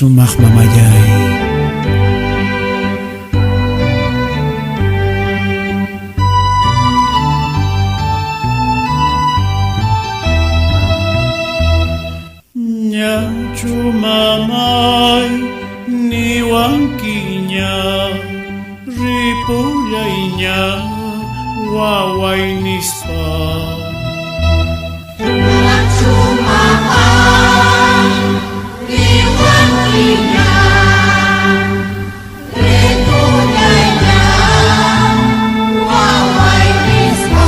sumak mamajay. Nya cuma mai niwangkinya ripulainya wawai nispa. Cuma mai niwangkinya ripulainya wawai nispa.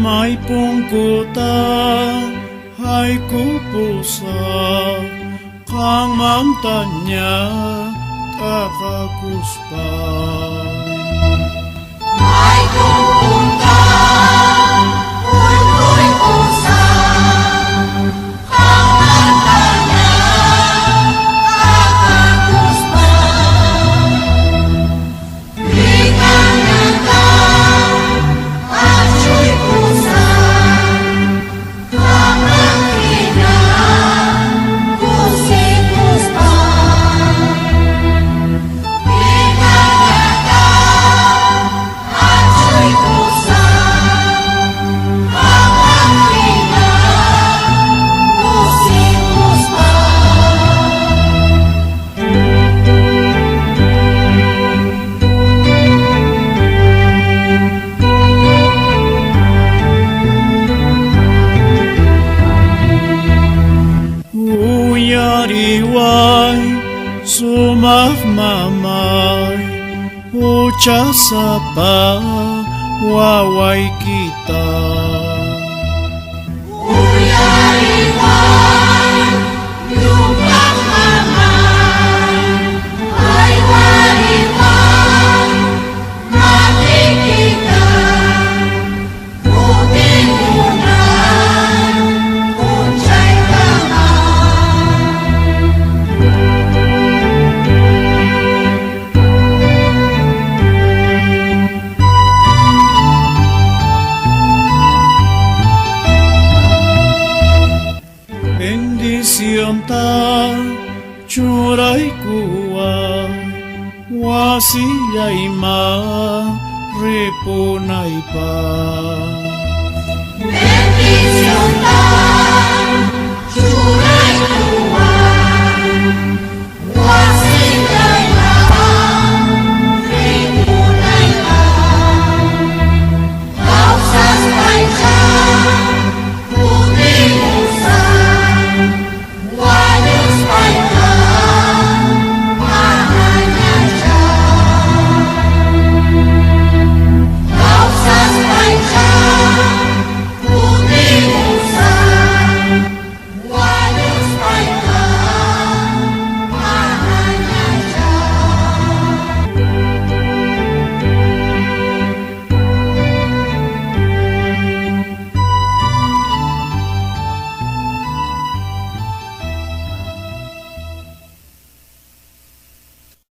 May pungkuta hay kupusa kang mamtanya takakuspa. May pungkuta hay kupusa kang mamtanya takakuspa. Sumak mamay ucasapa wawai kita. Uyariwan yumak mamay ay wariwan mati kita. Utingunan uncay bendición ta curai kuwa wasiyay ma repunay pa. Bendición ta curai kuwa